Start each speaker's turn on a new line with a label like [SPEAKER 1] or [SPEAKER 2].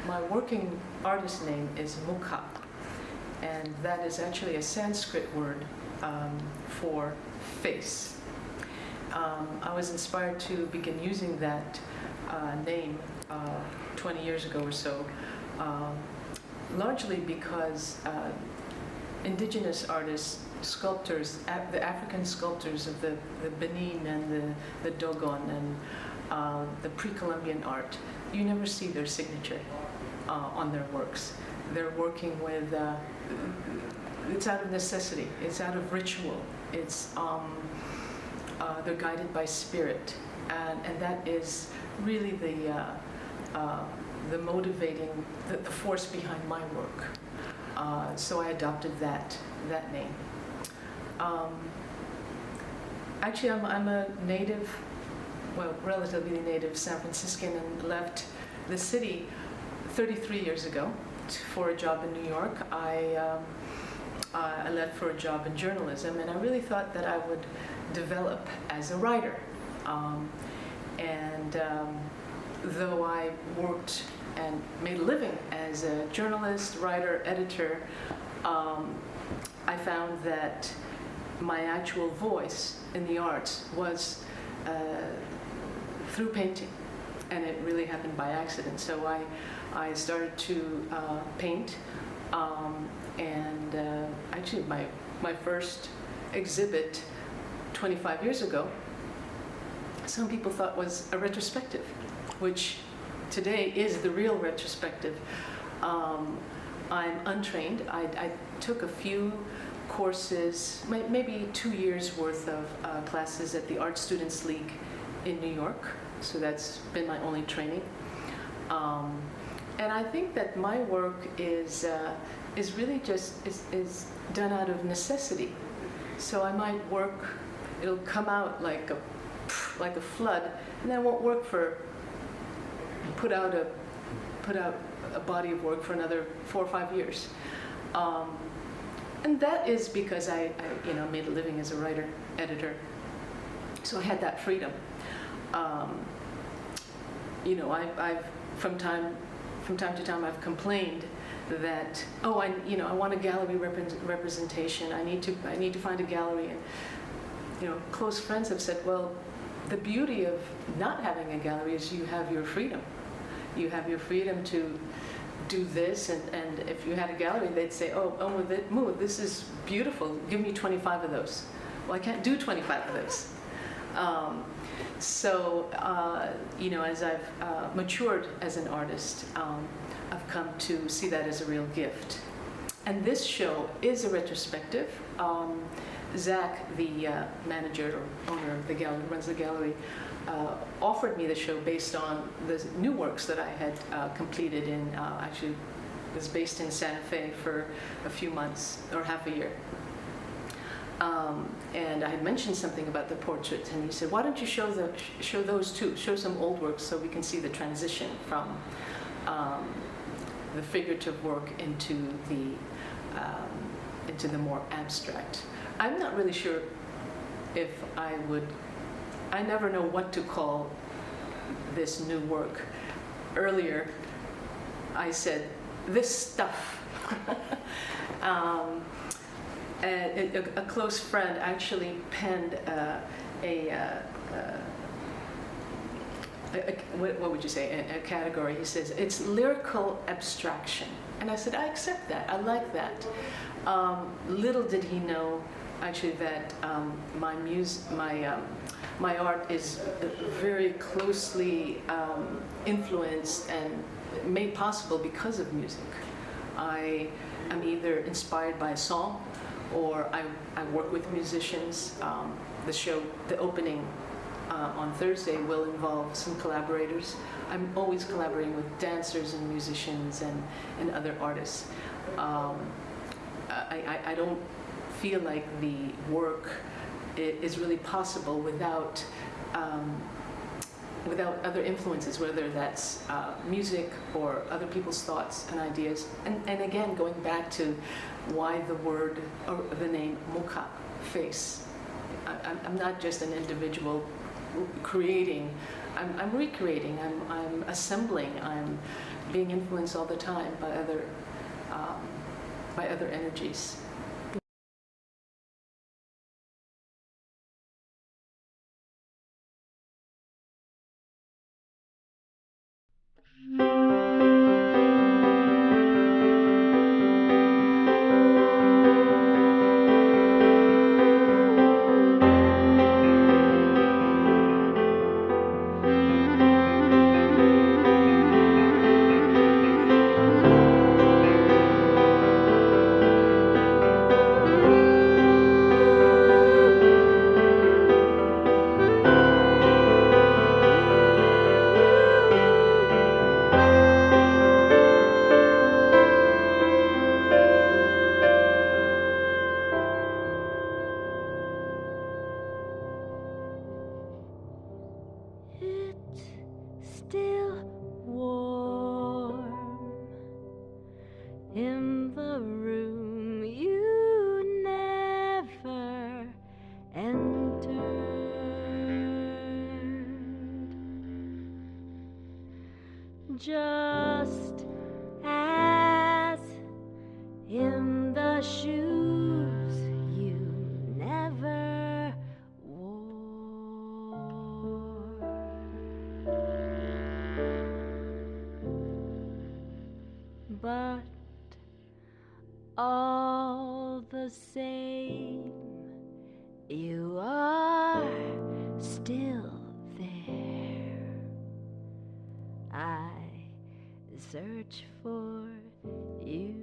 [SPEAKER 1] my working artist name is MuKha, and that is actually a Sanskrit word for face. I was inspired to begin using that name 20 years ago or so, largely because indigenous artists, sculptors, the African sculptors of the Benin and the Dogon and the pre-Columbian art, you never see their signature on their works. They're working with, it's out of necessity, it's out of ritual, it's, they're guided by spirit, and that is really the motivating, the force behind my work. So I adopted that name. Actually, I'm a native, well, relatively native San Franciscan, and left the city 33 years ago for a job in New York. I left for a job in journalism, and I really thought that I would develop as a writer. Though I worked and made a living as a journalist, writer, editor, I found that my actual voice in the arts was through painting, and it really happened by accident. So I started to paint, and actually my first exhibit 25 years ago, some people thought was a retrospective, which today is the real retrospective. I'm untrained. I took a few courses, maybe 2 years worth of classes at the Art Students League in New York. So that's been my only training. And I think that my work is really just is done out of necessity. So I might work, it'll come out like a flood, and then I won't work put out a body of work for another 4 or 5 years. And that is because I made a living as a writer, editor. So I had that freedom. I've from time to time I've complained that I want a gallery representation. I need to find a gallery, and close friends have said, well, the beauty of not having a gallery is you have your freedom. You have your freedom to do this, and if you had a gallery, they'd say, Mu, this is beautiful. Give me 25 of those. Well, I can't do 25 of those. As I've matured as an artist, I've come to see that as a real gift. And this show is a retrospective. Zach, the manager or owner of the gallery, runs the gallery, offered me the show based on the new works that I had completed in, actually was based in Santa Fe for a few months, or half a year. And I had mentioned something about the portraits, and he said, why don't you show those too? Show some old works so we can see the transition from the figurative work into the more abstract. I'm not really sure if I never know what to call this new work. Earlier, I said, this stuff. A close friend actually penned what would you say, a category. He says, it's lyrical abstraction. And I said, I accept that, I like that. Little did he know, actually, that my art is very closely influenced and made possible because of music. I am either inspired by a song, or I work with musicians. The opening on Thursday will involve some collaborators. I'm always collaborating with dancers and musicians and other artists. I don't feel like the work is really possible without other influences, whether that's music or other people's thoughts and ideas. And again, going back to why the word or the name MuKha, face. I'm not just an individual creating, I'm recreating, I'm assembling, I'm being influenced all the time by other energies.
[SPEAKER 2] Still warm in the room you never entered, just as in the shoes you never wore. But all the same, you are still there. I search for you.